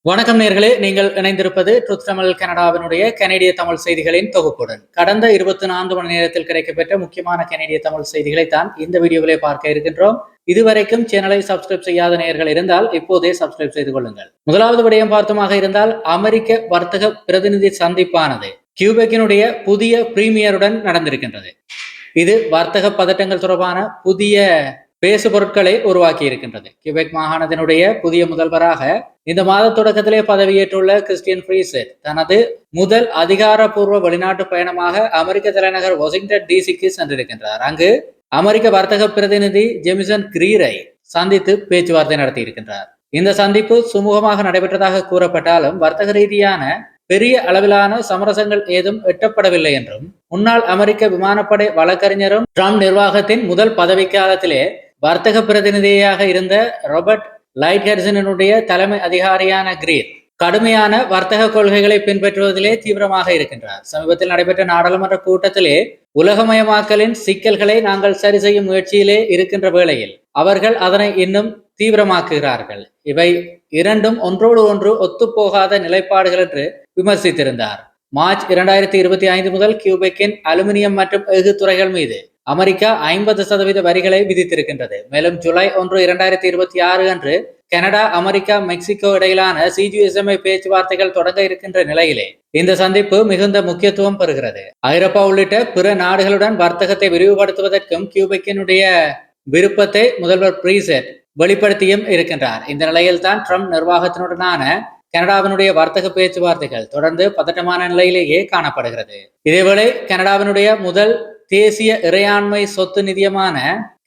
வணக்கம் நேர்களே, நீங்கள் இணைந்திருப்பது ட்ருத் தமிழ் கனடாவினுடைய கனேடிய தமிழ் செய்திகளின் தொகுப்புடன். கடந்த 24 மணி நேரத்தில் கிடைக்கப்பெற்ற முக்கியமான கனேடிய தமிழ் செய்திகளை தான் இந்த வீடியோவிலே பார்க்க இருக்கின்றோம். இதுவரைக்கும் சேனலை சப்ஸ்கிரைப் செய்யாத நேயர்கள் இருந்தால் இப்போதே சப்ஸ்கிரைப் செய்து கொள்ளுங்கள். முதலாவது விடயம் பார்த்தமாக இருந்தால், அமெரிக்க வர்த்தக பிரதிநிதி சந்திப்பானது கியூபெக்கினுடைய புதிய பிரீமியருடன் நடந்திருக்கின்றது. இது வர்த்தக பதட்டங்கள் தொடர்பான புதிய பேசு பொருட்களை உருவாக்கி இருக்கின்றது. கியூபெக் மாகாணத்தினுடைய புதிய முதல்வராக இந்த மாத தொடக்கத்திலே பதவியேற்றுள்ள கிறிஸ்டியன் ஃப்ரீசெட் தனது முதல் அதிகாரப்பூர்வ வெளிநாட்டு பயணமாக அமெரிக்க தலைநகர் வாஷிங்டன் டிசிக்கு சென்றிருக்கின்றார். அங்கு அமெரிக்க வர்த்தக பிரதிநிதி ஜெமிசன் கிரீரை சந்தித்து பேச்சுவார்த்தை நடத்தி இருக்கின்றார். இந்த சந்திப்பு சுமூகமாக நடைபெற்றதாக கூறப்பட்டாலும் வர்த்தக ரீதியான பெரிய அளவிலான சமரசங்கள் ஏதும் எட்டப்படவில்லை என்றும், முன்னாள் அமெரிக்க விமானப்படை வழக்கறிஞரும் ட்ரம்ப் நிர்வாகத்தின் முதல் பதவிக்காலத்திலே வர்த்தக பிரதிநிதியாக இருந்த ராபர்ட் லைட்ஹெர்சனுடைய தலைமை அதிகாரியான கிரீர் கடுமையான வர்த்தக கொள்கைகளை பின்பற்றுவதிலே தீவிரமாக இருக்கின்றார். சமீபத்தில் நடைபெற்ற நாடாளுமன்ற கூட்டத்திலே உலகமயமாக்கலின் சிக்கல்களை நாங்கள் சரி செய்யும் முயற்சியிலே இருக்கின்ற வேளையில் அவர்கள் அதனை இன்னும் தீவிரமாக்குகிறார்கள். இவை இரண்டும் ஒன்றோடு ஒன்று ஒத்துப்போகாத நிலைப்பாடுகள் என்று விமர்சித்திருந்தார். மார்ச் 2025 முதல் கியூபெக்கின் அலுமினியம் மற்றும் எஃகு துறைகள் மீது அமெரிக்கா 50% வரிகளை விதித்திருக்கின்றது. மேலும் ஜூலை 1, 2026 அன்று கனடா, அமெரிக்கா, மெக்சிகோ இடையிலான CGSMA பேச்சுவார்த்தைகள் தொடங்க இருக்கின்ற நிலையிலே இந்த சந்திப்பு மிகுந்த முக்கியத்துவம் பெறுகிறது. ஐரோப்பா உள்ளிட்ட பிற நாடுகளுடன் வர்த்தகத்தை விரிவுபடுத்துவதற்கும் கியூபெக்கினுடைய விருப்பத்தை முதல்வர் ஃப்ரீசெட் வெளிப்படுத்தியும் இருக்கின்றார். இந்த நிலையில் தான் ட்ரம்ப் நிர்வாகத்தினுடனான கனடாவினுடைய வர்த்தக பேச்சுவார்த்தைகள் தொடர்ந்து பதட்டமான நிலையிலேயே காணப்படுகிறது. இதேவேளை கனடாவினுடைய முதல் தேசிய இறையாண்மை சொத்து நிதியமான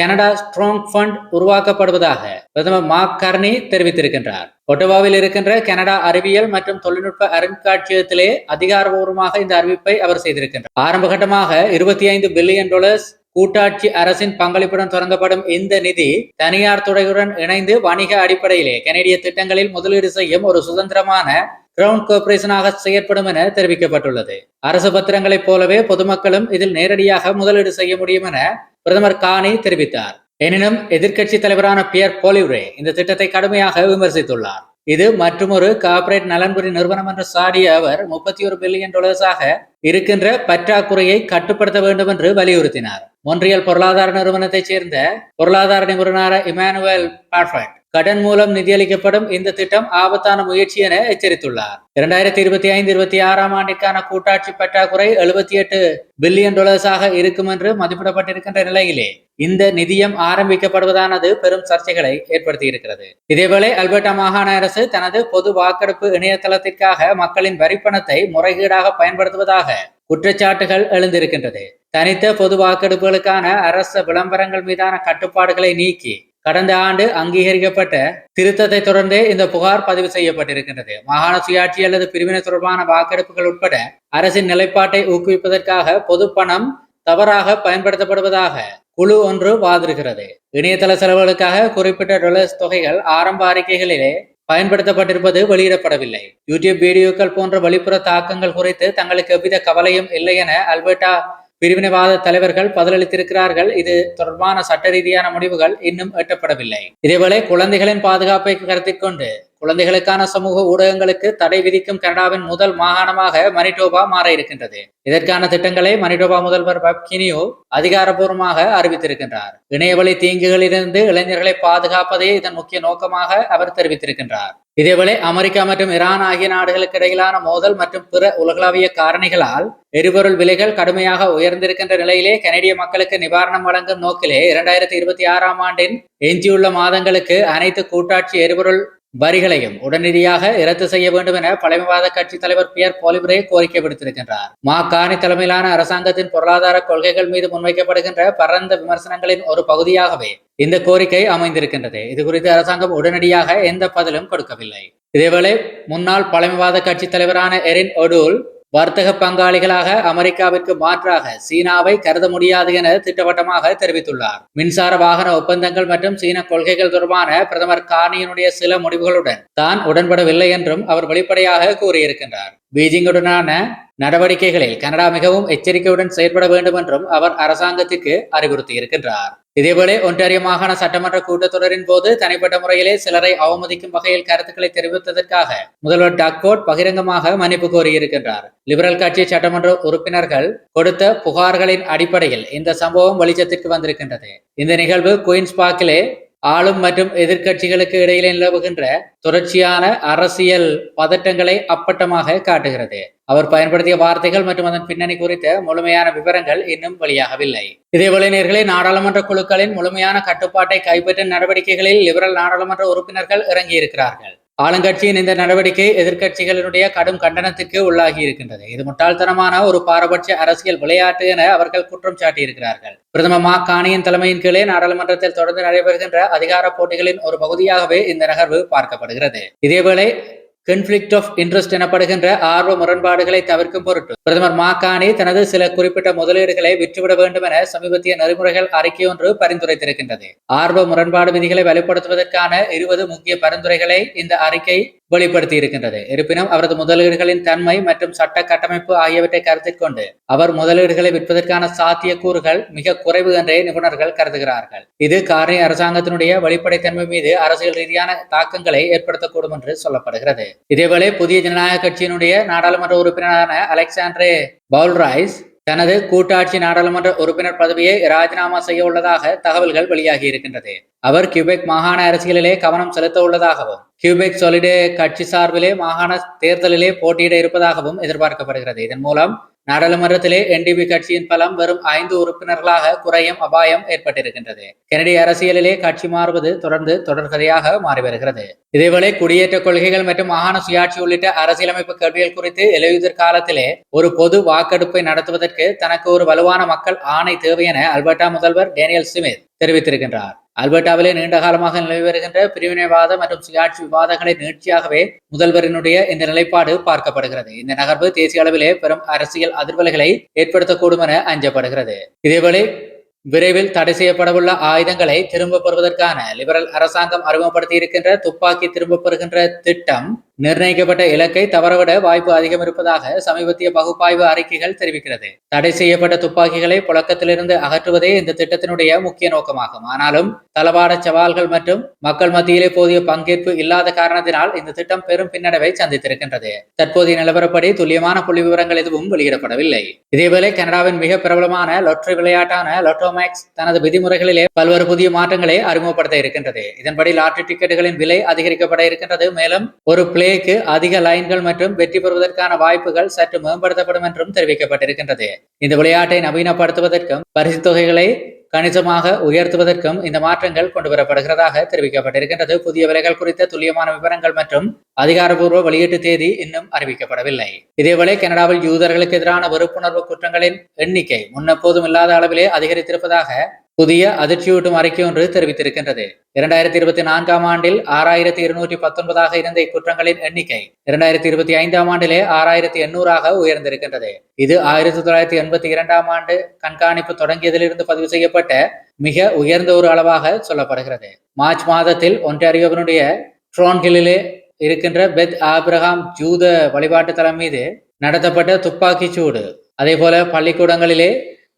கனடா ஸ்ட்ராங் ஃபண்ட் உருவாக்கப்படுவதாக பிரதமர் மார்க் கார்னி தெரிவித்திருக்கின்றார். ஒட்டோவாவில் இருக்கின்ற கனடா அறிவியல் மற்றும் தொழில்நுட்ப அருங்காட்சியகத்திலே அதிகாரபூர்வமாக இந்த அறிவிப்பை அவர் செய்திருக்கின்றார். ஆரம்ப கட்டமாக $25 பில்லியன் கூட்டாட்சி அரசின் பங்களிப்புடன் தொடங்கப்படும் இந்த நிதி தனியார் துறையுடன் இணைந்து வணிக அடிப்படையிலே கனேடிய திட்டங்களில் முதலீடு செய்யும் ஒரு சுதந்திரமான கிரவுண்ட் கார்ப்பரேஷனாக செயற்படும் என தெரிவிக்கப்பட்டுள்ளது. அரசு பத்திரங்களைப் போலவே பொதுமக்களும் இதில் நேரடியாக முதலீடு செய்ய முடியும் என பிரதமர் கார்னி தெரிவித்தார். எனினும் எதிர்க்கட்சி தலைவரான பியர் போலிவ்ரே இந்த திட்டத்தை கடுமையாக விமர்சித்துள்ளார். இது மற்றொரு கார்ப்பரேட் நலன்புரி நிறுவனம் என்று சாடிய அவர் $31 பில்லியன் இருக்கின்ற பற்றாக்குறையை கட்டுப்படுத்த வேண்டும் என்று வலியுறுத்தினார். மொன்றியல் பொருளாதார நிறுவனத்தைச் சேர்ந்த பொருளாதார நிபுணர் இமானுவேல் பாட்ஃபர்ட் கடன் மூலம் நிதியளிக்கப்படும் இந்த திட்டம் ஆபத்தான முயற்சி என எச்சரித்துள்ளார். 2025-26 ஆண்டிற்கான கூட்டாட்சி பற்றாக்குறை $78 பில்லியன் இருக்கும் என்று மதிப்பிடப்பட்டிருக்கின்ற நிலையிலே இந்த நிதியம் ஆரம்பிக்கப்படுவதானது பெரும் சர்ச்சைகளை ஏற்படுத்தி இருக்கிறது. இதேவேளை அல்பர்டா மாகாண அரசு தனது பொது வாக்கெடுப்பு இணையதளத்திற்காக மக்களின் வரிப்பணத்தை முறைகேடாக பயன்படுத்துவதாக குற்றச்சாட்டுகள் எழுந்திருக்கின்றது. தனித்த பொது வாக்கெடுப்புகளுக்கான அரசு விளம்பரங்கள் மீதான கட்டுப்பாடுகளை நீக்கி கடந்த ஆண்டு அங்கீகரிக்கப்பட்ட திருத்தத்தை தொடர்ந்தே இந்த புகார் பதிவு செய்யப்பட்டிருக்கின்றது. மாகாண சுயாட்சி அல்லது பிரிவினை தொடர்பான வாக்கெடுப்புகள் உட்பட அரசின் நிலைப்பாட்டை ஊக்குவிப்பதற்காக பொது பணம் தவறாக பயன்படுத்தப்படுவதாக குழு ஒன்று வாதிடுகிறது. இணையதள செலவுகளுக்காக குறிப்பிட்ட டாலர்ஸ் தொகைகள் ஆரம்ப அறிக்கைகளிலே பயன்படுத்தப்பட்டிருப்பது வெளியிடப்படவில்லை. யூடியூப் வீடியோக்கள் போன்ற வெளிப்புற தாக்கங்கள் குறித்து தங்களுக்கு எவ்வித கவலையும் இல்லை என அல்பர்டா பிரிவினைவாத தலைவர்கள் பதிலளித்திருக்கிறார்கள். இது தொடர்பான சட்ட ரீதியான முடிவுகள் இன்னும் எட்டப்படவில்லை. இதேவேளை குழந்தைகளின் பாதுகாப்பை கருத்தில் கொண்டு குழந்தைகளுக்கான சமூக ஊடகங்களுக்கு தடை விதிக்கும் கனடாவின் முதல் மாகாணமாக மனிடோபா மாற இருக்கின்றது. இதற்கான திட்டங்களை மனிடோபா முதல்வர் பாப் கினியோ அதிகாரப்பூர்வமாக அறிவித்திருக்கின்றார். இணையவழி தீங்குகளிலிருந்து இளைஞர்களை பாதுகாப்பதே இதன் முக்கிய நோக்கமாக அவர் தெரிவித்திருக்கின்றார். இதேவேளை அமெரிக்கா மற்றும் ஈரான் ஆகிய நாடுகளுக்கு இடையிலான மோதல் மற்றும் பிற உலகளாவிய காரணிகளால் எரிபொருள் விலைகள் கடுமையாக உயர்ந்திருக்கின்ற நிலையிலே கனேடிய மக்களுக்கு நிவாரணம் வழங்கும் நோக்கிலே 2026 ஆண்டின் எஞ்சியுள்ள மாதங்களுக்கு அனைத்து கூட்டாட்சி எரிபொருள் வரிகளையும் உடனடியாக ரத்து செய்ய வேண்டும் என பழமைவாத கட்சி தலைவர் பியர் போலிவ்ரே கோரிக்கை விடுத்திருக்கின்றார். கார்னி தலைமையிலான அரசாங்கத்தின் பொருளாதார கொள்கைகள் மீது முன்வைக்கப்படுகின்ற பரந்த விமர்சனங்களின் ஒரு பகுதியாகவே இந்த கோரிக்கை அமைந்திருக்கின்றது. இது குறித்து அரசாங்கம் உடனடியாக எந்த பதிலும் கொடுக்கவில்லை. இதேவேளை முன்னாள் பழமைவாத கட்சி தலைவரான எரின் ஒடூல் வர்த்தக பங்காளிகளாக அமெரிக்காவிற்கு மாற்றாக சீனாவை கருத முடியாது என திட்டவட்டமாக தெரிவித்துள்ளார். மின்சார வாகன ஒப்பந்தங்கள் மற்றும் சீன கொள்கைகள் தொடர்பான பிரதமர் கார்னியினுடைய சில முடிவுகளுடன் தான் உடன்படவில்லை என்றும் அவர் வெளிப்படையாக கூறியிருக்கின்றார். பீஜிங்குடனான நடவடிக்கைகளில் கனடா மிகவும் எச்சரிக்கையுடன் செயல்பட வேண்டும் என்றும் அவர் அரசாங்கத்திற்கு அறிவுறுத்தியிருக்கின்றார். இதேவேளை ஒன்டாரியோ மாகாண சட்டமன்ற கூட்டத்தொடரின் போது தனிப்பட்ட முறையிலே சிலரை அவமதிக்கும் வகையில் கருத்துக்களை தெரிவித்ததற்காக முதல்வர் டக்ஃபோர்ட் பகிரங்கமாக மன்னிப்பு கோரியிருக்கின்றார். லிபரல் கட்சி சட்டமன்ற உறுப்பினர்கள் கொடுத்த புகார்களின் அடிப்படையில் இந்த சம்பவம் வெளிச்சத்திற்கு வந்திருக்கின்றது. இந்த நிகழ்வு குயின்ஸ் பார்க்கிலே ஆளும் மற்றும் எதிர்க்கட்சிகளுக்கு இடையிலே நிலவுகின்ற தொடர்ச்சியான அரசியல் பதட்டங்களை அப்பட்டமாக காட்டுகிறது. அவர் பயன்படுத்திய வார்த்தைகள் மற்றும் அதன் பின்னணி குறித்த முழுமையான விவரங்கள் இன்னும் வெளியாகவில்லை. இதேவேளை நேயர்களே, நாடாளுமன்ற குழுக்களின் முழுமையான கட்டுப்பாட்டை கைப்பற்றும் நடவடிக்கைகளில் லிபரல் நாடாளுமன்ற உறுப்பினர்கள் இறங்கியிருக்கிறார்கள். ஆளுங்கட்சியின் இந்த நடவடிக்கை எதிர்க்கட்சிகளினுடைய கடும் கண்டனத்திற்கு உள்ளாகி இருக்கின்றது. இது முட்டாள்தனமான ஒரு பாரபட்ச அரசியல் விளையாட்டு என அவர்கள் குற்றம் சாட்டியிருக்கிறார்கள். பிரதமர் மார்க் கார்னியின் தலைமையின் கீழே நாடாளுமன்றத்தில் தொடர்ந்து நடைபெறுகின்ற அதிகார போட்டிகளின் ஒரு பகுதியாகவே இந்த நகர்வு பார்க்கப்படுகிறது. இதேவேளை கான்ஃபிளிக்ட் ஆஃப் இன்ட்ரெஸ்ட் எனப்படுகின்ற ஆர்வ முரண்பாடுகளை தவிர்க்கும் பொருட்டு பிரதமர் மார்க் கார்னி தனது சில குறிப்பிட்ட முதலீடுகளை விற்றுவிட வேண்டும் என சமீபத்திய நெறிமுறைகள் அறிக்கை ஒன்று பரிந்துரைத்திருக்கின்றது. ஆர்வ முரண்பாடு விதிகளை வலுப்படுத்துவதற்கான 20 முக்கிய பரிந்துரைகளை இந்த அறிக்கை வெளிப்படுத்தி இருக்கின்றது. இருப்பினும் அவரது முதலீடுகளின் தன்மை மற்றும் சட்ட கட்டமைப்பு ஆகியவற்றை கருத்தில் கொண்டு அவர் முதலீடுகளை விற்பதற்கான சாத்தியக்கூறுகள் மிக குறைவு என்றே நிபுணர்கள் கருதுகிறார்கள். இது கார்னி அரசாங்கத்தினுடைய வெளிப்படைத்தன்மை மீது அரசியல் ரீதியான தாக்கங்களை ஏற்படுத்தக்கூடும் என்று சொல்லப்படுகிறது. இதேவேளை புதிய ஜனநாயக கட்சியினுடைய நாடாளுமன்ற உறுப்பினரான அலெக்சாண்டர் பவுல்ரைஸ் தனது கூட்டாட்சி நாடாளுமன்ற உறுப்பினர் பதவியை ராஜினாமா செய்ய உள்ளதாக தகவல்கள் வெளியாகி இருக்கின்றது. அவர் கியூபெக் மாகாண அரசியலிலே கவனம் செலுத்த உள்ளதாகவும் கியூபெக் சொலிடே கட்சி சார்பிலே மாகாண தேர்தலிலே போட்டியிட இருப்பதாகவும் எதிர்பார்க்கப்படுகிறது. இதன் மூலம் நாடாளுமன்றத்திலே NDP கட்சியின் பலம் வெறும் 5 உறுப்பினர்களாக குறையும் அபாயம் ஏற்பட்டிருக்கின்றது. கனடிய அரசியலிலே கட்சி மாறுவது தொடர்ந்து தொடர்கதையாக மாறி வருகிறது. இதேவேளை குடியேற்ற கொள்கைகள் மற்றும் மாகாண சுயாட்சி உள்ளிட்ட அரசியலமைப்பு கேள்விகள் குறித்து இலையுதிர் காலத்திலே ஒரு பொது வாக்கெடுப்பை நடத்துவதற்கு தனக்கு ஒரு வலுவான மக்கள் ஆணை தேவை என அல்பர்டா முதல்வர் டேனியல் ஸ்மித் தெரிவித்திருக்கின்றார். அல்பர்டாவிலே நீண்ட காலமாக நிலவி வருகின்ற பிரிவினைவாத மற்றும் சுயாட்சி விவாதங்களின் நீட்சியாகவே முதல்வரினுடைய இந்த நிலைப்பாடு பார்க்கப்படுகிறது. இந்த நகர்வு தேசிய அளவிலே பெரும் அரசியல் அதிர்வலைகளை ஏற்படுத்தக்கூடும் என அஞ்சப்படுகிறது. இதேவேளை விரைவில் தடை செய்யப்படவுள்ள ஆயுதங்களை திரும்பப் பெறுவதற்கான லிபரல் அரசாங்கம் அறிமுகப்படுத்தி இருக்கின்ற துப்பாக்கி திரும்பப் பெறுகின்ற திட்டம் நிர்ணயிக்கப்பட்ட இலக்கை தவறவிட வாய்ப்பு அதிகம் இருப்பதாக சமீபத்திய பகுப்பாய்வு அறிக்கைகள் தெரிவிக்கிறது. தடை செய்யப்பட்ட துப்பாக்கிகளை புழக்கத்திலிருந்து அகற்றுவதே இந்த திட்டத்தினுடைய முக்கிய நோக்கமாகும். ஆனாலும் தளவாட சவால்கள் மற்றும் மக்கள் மத்தியிலே போதிய பங்கேற்பு இல்லாத காரணத்தினால் இந்த திட்டம் பெரும் பின்னடைவை சந்தித்திருக்கின்றது. தற்போதைய நிலவரப்படி துல்லியமான புள்ளி விவரங்கள் எதுவும் வெளியிடப்படவில்லை. இதேவேளை கனடாவின் மிக பிரபலமான லொட்டரி விளையாட்டான லொட்டோ மேக்ஸ் தனது விதிமுறைகளிலே பல்வேறு புதிய மாற்றங்களை அறிமுகப்படுத்த இருக்கின்றது. இதன்படி லாட்டரி டிக்கெட்டுகளின் விலை அதிகரிக்கப்பட இருக்கின்றது. மேலும் ஒரு பிளேக்கு அதிக லைன்கள் மற்றும் வெற்றி பெறுவதற்கான வாய்ப்புகள் சற்று மேம்படுத்தப்படும் என்றும் தெரிவிக்கப்பட்டிருக்கின்றது. இந்த விளையாட்டை நவீனப்படுத்துவதற்கும் பரிசு தொகைகளை கணிசமாக உயர்த்துவதற்கும் இந்த மாற்றங்கள் கொண்டுவரப்படுகிறதாக தெரிவிக்கப்பட்டிருக்கின்றது. புதிய விலைகள் குறித்த துல்லியமான விவரங்கள் மற்றும் அதிகாரப்பூர்வ வெளியீட்டு தேதி இன்னும் அறிவிக்கப்படவில்லை. இதேவேளை கனடாவில் யூதர்களுக்கு எதிரான வெறுப்புணர்வு குற்றங்களின் எண்ணிக்கை முன்னெப்போதும் இல்லாத அளவிலே அதிகரித்திருப்பதாக புதிய அதிர்ச்சியூட்டும் அறிக்கை ஒன்று தெரிவித்திருக்கின்றது. 2024 ஆண்டில் 6219 இருந்த இக்குற்றங்களின் எண்ணிக்கை 2025 ஆண்டிலே 6800 உயர்ந்திருக்கின்றது. இது 1982 ஆண்டு கண்காணிப்பு தொடங்கியதிலிருந்து பதிவு செய்யப்பட்ட மிக உயர்ந்த ஒரு அளவாக சொல்லப்படுகிறது. மார்ச் மாதத்தில் ஒன்டாரியோவினுடைய ட்ரோன்ஹில்லிலே இருக்கின்ற பெத் ஆபிரகாம் ஜூத வழிபாட்டு தலம் மீது நடத்தப்பட்ட துப்பாக்கி சூடு, அதே போல பள்ளிக்கூடங்களிலே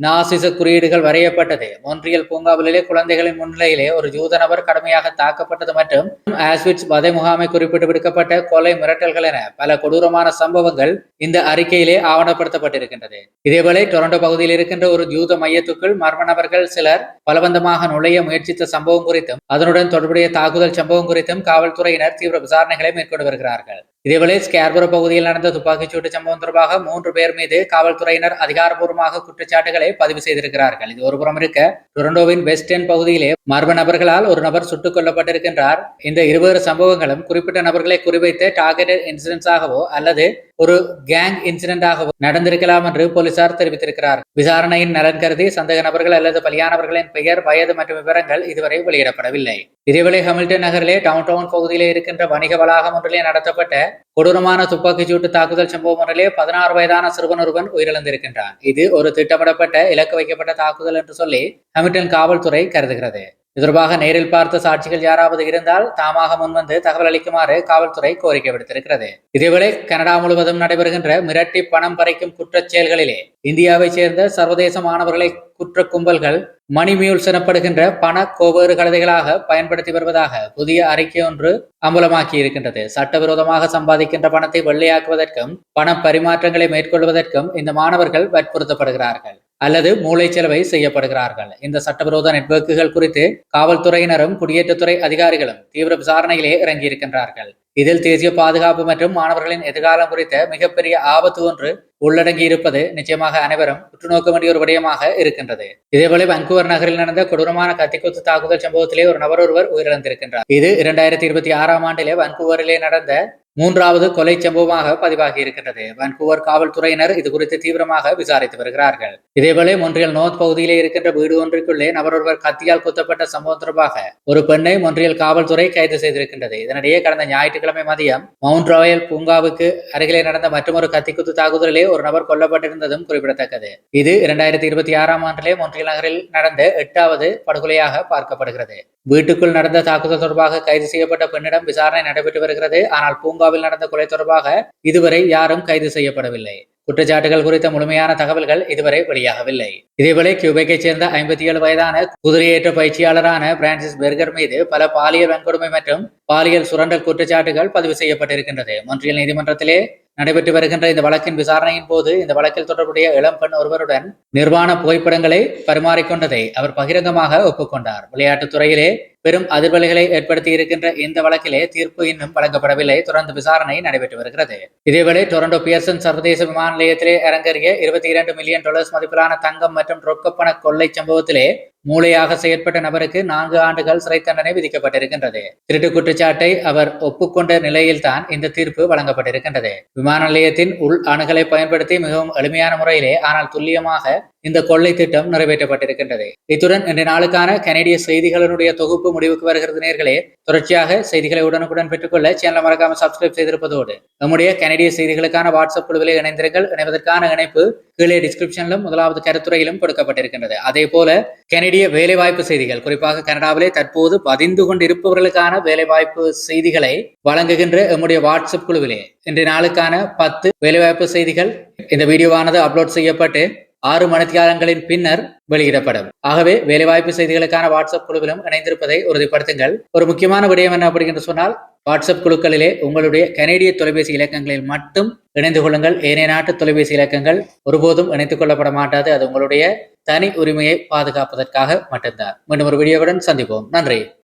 நாசிச குறியீடுகள் வரையப்பட்டது, மொன்றியல் பூங்காவிலே குழந்தைகளின் முன்னிலையிலே ஒரு ஜூத நபர் கடுமையாக தாக்கப்பட்டது மற்றும் ஆஸ்விட்ஸ் வதை முகாமை குறிப்பிட்டு விடுக்கப்பட்ட கொலை மிரட்டல்கள் என பல கொடூரமான சம்பவங்கள் இந்த அறிக்கையிலே ஆவணப்படுத்தப்பட்டிருக்கின்றது. இதேவேளை டொரண்டோ பகுதியில் இருக்கின்ற ஒரு ஜூத மையத்துக்குள் மர்ம நபர்கள் சிலர் பலவந்தமாக நுழைய முயற்சித்த சம்பவம் குறித்தும் அதனுடன் தொடர்புடைய தாக்குதல் சம்பவம் குறித்தும் காவல்துறையினர் தீவிர விசாரணைகளை மேற்கொண்டு வருகிறார்கள். இதேவேளை ஸ்கேர்பரோ பகுதியில் நடந்த துப்பாக்கிச்சூட்டு சம்பவம் தொடர்பாக 3 பேர் மீது காவல்துறையினர் அதிகாரப்பூர்வமாக குற்றச்சாட்டுகளை பதிவு செய்திருக்கிறார்கள். இது ஒருபுறம் இருக்க, டொரண்டோவின் வெஸ்ட் எண்ட் பகுதியிலே மர்ம நபர்களால் ஒரு நபர் சுட்டுக் கொல்லப்பட்டிருக்கின்றார். இந்த 20 சம்பவங்களும் குறிப்பிட்ட நபர்களை குறிவைத்து டார்கெட்டட் இன்சிடென்ட்ஸாகவோ அல்லது ஒரு கேங் இன்சிடென்டாகவோ நடந்திருக்கலாம் என்று போலீசார் தெரிவித்திருக்கிறார். விசாரணையின் நலன் கருதி சந்தேக நபர்கள் அல்லது பலியானவர்களின் பெயர், வயது மற்றும் விவரங்கள் இதுவரை வெளியிடப்படவில்லை. இதேவேளை ஹாமில்டன் நகரிலே டவுன் பகுதியிலே இருக்கின்ற வணிக வளாகம் ஒன்றிலே நடத்தப்பட்ட கொடூரமான துப்பாக்கிச்சூட்டு தாக்குதல் சம்பவம் ஒன்றிலே 16 வயதான சிறுவன் ஒருவன் உயிரிழந்திருக்கின்றான். இது ஒரு திட்டமிடப்பட்ட இலக்கு வைக்கப்பட்ட தாக்குதல் என்று சொல்லி ஹாமில்டன் காவல்துறை கருதுகிறது. இது தொடர்பாக நேரில் பார்த்த சாட்சிகள் யாராவது இருந்தால் தாமாக முன்வந்து தகவல் அளிக்குமாறு காவல்துறை கோரிக்கை விடுத்திருக்கிறது. இதேவேளை கனடா முழுவதும் நடைபெறுகின்ற மிரட்டி பணம் பறிக்கும் குற்றச் செயல்களிலே இந்தியாவைச் சேர்ந்த சர்வதேச மாணவர்களை குற்ற கும்பல்கள் மணி மியூல்ஸ் எனப்படுகின்ற பண கோவேறு கழுதைகளாக பயன்படுத்தி வருவதாக புதிய அறிக்கை ஒன்று அம்பலமாக்கி இருக்கின்றது. சட்டவிரோதமாக சம்பாதிக்கின்ற பணத்தை வெள்ளையாக்குவதற்கும் பண பரிமாற்றங்களை மேற்கொள்வதற்கும் இந்த மாணவர்கள் வற்புறுத்தப்படுகிறார்கள் அல்லது மூளைச்செலவை செய்யப்படுகிறார்கள். இந்த சட்டவிரோத நெட்வொர்க்குகள் குறித்து காவல்துறையினரும் குடியேற்றத்துறை அதிகாரிகளும் தீவிர விசாரணையிலே இறங்கியிருக்கின்றார்கள். இதில் தேசிய பாதுகாப்பு மற்றும் மாணவர்களின் எதிர்காலம் குறித்த மிகப்பெரிய ஆபத்து ஒன்று உள்ளடங்கி இருப்பது நிச்சயமாக அனைவரும் உற்றுநோக்க வேண்டிய ஒரு விடயமாக இருக்கின்றது. இதேபோல வன்கூவர் நகரில் நடந்த கொடூரமான கத்திக்குத்து தாக்குதல் சம்பவத்திலே ஒரு நபர் ஒருவர் உயிரிழந்திருக்கின்றார். இது 2026 ஆண்டிலே வன்கூவரிலே நடந்த 3வது கொலை சம்பவமாக பதிவாகி இருக்கின்றது. வன்கூவர் காவல்துறையினர் இது குறித்து தீவிரமாக விசாரித்து வருகிறார்கள். இதேபோல மொன்றியல் நோர்த் பகுதியிலே இருக்கின்ற வீடு ஒன்றிற்குள்ளே நபர் ஒருவர் கத்தியால் குத்தப்பட்ட சம்பவம் தொடர்பாக ஒரு பெண்ணை மொன்றியல் காவல்துறை கைது செய்திருக்கின்றது. இதனிடையே கடந்த ஞாயிற்றுக்கிழமை மதியம் மவுண்ட் ராயல் பூங்காவுக்கு அருகிலே நடந்த மற்றொரு கத்திக்குத்து தாக்குதலிலே ஒரு நபர் கொல்லப்பட்டிருந்ததும் குறிப்பிடத்தக்கது. இது 2026 ஆண்டிலே மொன்றியல் நகரில் நடந்த 8வது படுகொலையாக பார்க்கப்படுகிறது. வீட்டுக்குள் நடந்த தாக்குதல் தொடர்பாக கைது செய்யப்பட்ட பெண்ணிடம் விசாரணை நடைபெற்று வருகிறது. ஆனால் பூங்காவில் நடந்த கொலை தொடர்பாக இதுவரை யாரும் கைது செய்யப்படவில்லை. குற்றச்சாட்டுகள் குறித்த முழுமையான தகவல்கள் இதுவரை வெளியாகவில்லை. இதேவேளை கியூபெக்கை சேர்ந்த 57 வயதான குதிரையேற்ற பயிற்சியாளரான பிரான்சிஸ் பெர்கர் மீது பல பாலியல் வன்கொடுமை மற்றும் பாலியல் சுரண்டல் குற்றச்சாட்டுகள் பதிவு செய்யப்பட்டிருக்கின்றது. மொன்றியல் நீதிமன்றத்திலே நடைபெற்று வருகின்ற இந்த வழக்கின் விசாரணையின் போது இந்த வழக்கில் தொடர்புடைய இளம் பெண் ஒருவருடன் நிர்வாண புகைப்படங்களை பரிமாறிக்கொண்டதை அவர் பகிரங்கமாக ஒப்புக்கொண்டார். விளையாட்டுத் துறையிலே பெரும் அதிர்வலைகளை ஏற்படுத்தி இருக்கின்ற இந்த வழக்கிலே தீர்ப்பு இன்னும் வழங்கப்படவில்லை. தொடர்ந்து விசாரணை நடைபெற்று வருகிறது. இதேவேளை டொரண்டோ பியர்சன் சர்வதேச விமான நிலையத்திலே அரங்கேறிய $22 மில்லியன் மதிப்பிலான தங்கம் மற்றும் ரொக்கப்பண கொள்ளை சம்பவத்திலே மூளையாக செயற்பட்ட நபருக்கு 4 ஆண்டுகள் சிறை தண்டனை விதிக்கப்பட்டிருக்கின்றது. திருட்டு குற்றச்சாட்டை அவர் ஒப்புக்கொண்ட நிலையில்தான் இந்த தீர்ப்பு வழங்கப்பட்டிருக்கின்றது. விமான நிலையத்தின் உள் அணுகலை பயன்படுத்தி மிகவும் எளிமையான முறையிலே ஆனால் துல்லியமாக இந்த கொள்ளை திட்டம் நிறைவேற்றப்பட்டிருக்கின்றது. இத்துடன் இன்றைய நாளுக்கான கனடிய செய்திகளினுடைய தொகுப்பு முடிவுக்கு வருகிறது. நேர்களே, தொடர்ச்சியாக செய்திகளை உடனுக்குடன் பெற்றுக்கொள்ள சேனலை மறக்காம சப்ஸ்கிரைப் செய்திருப்பதோடு நம்முடைய கனடிய செய்திகளுக்கான வாட்ஸ்அப் குழுவிலே இணைந்திருங்கள். இணைவதற்கான இணைப்பு கீழே டிஸ்கிரிப்ஷனிலும் முதலாவது கருத்துரையிலும் கொடுக்கப்பட்டிருக்கின்றது. அதே போல கனடிய வேலைவாய்ப்பு செய்திகள், குறிப்பாக கனடாவிலே தற்போது பதிந்து கொண்டிருப்பவர்களுக்கான வேலைவாய்ப்பு செய்திகளை வழங்குகின்ற நம்முடைய வாட்ஸ்அப் குழுவிலே இன்றைய நாளுக்கான 10 வேலைவாய்ப்பு செய்திகள் இந்த வீடியோவானது அப்லோட் செய்யப்பட்டு 6 மணித்தியாலங்களின் பின்னர் வெளியிடப்படும். ஆகவே வேலைவாய்ப்பு செய்திகளுக்கான வாட்ஸ்அப் குழுவிலும் இணைந்திருப்பதை உறுதிப்படுத்துங்கள். ஒரு முக்கியமான விடயம் என்ன அப்படிங்கிற சொன்னால், வாட்ஸ்அப் குழுக்களிலே உங்களுடைய கனேடிய தொலைபேசி இலக்கங்களில் மட்டும் இணைந்து கொள்ளுங்கள். ஏனைய நாட்டு தொலைபேசி இலக்கங்கள் ஒருபோதும் இணைத்துக் கொள்ளப்பட மாட்டாது. அது உங்களுடைய தனி உரிமையை பாதுகாப்பதற்காக மட்டும்தான். மீண்டும் ஒரு வீடியோவுடன் சந்திப்போம். நன்றி.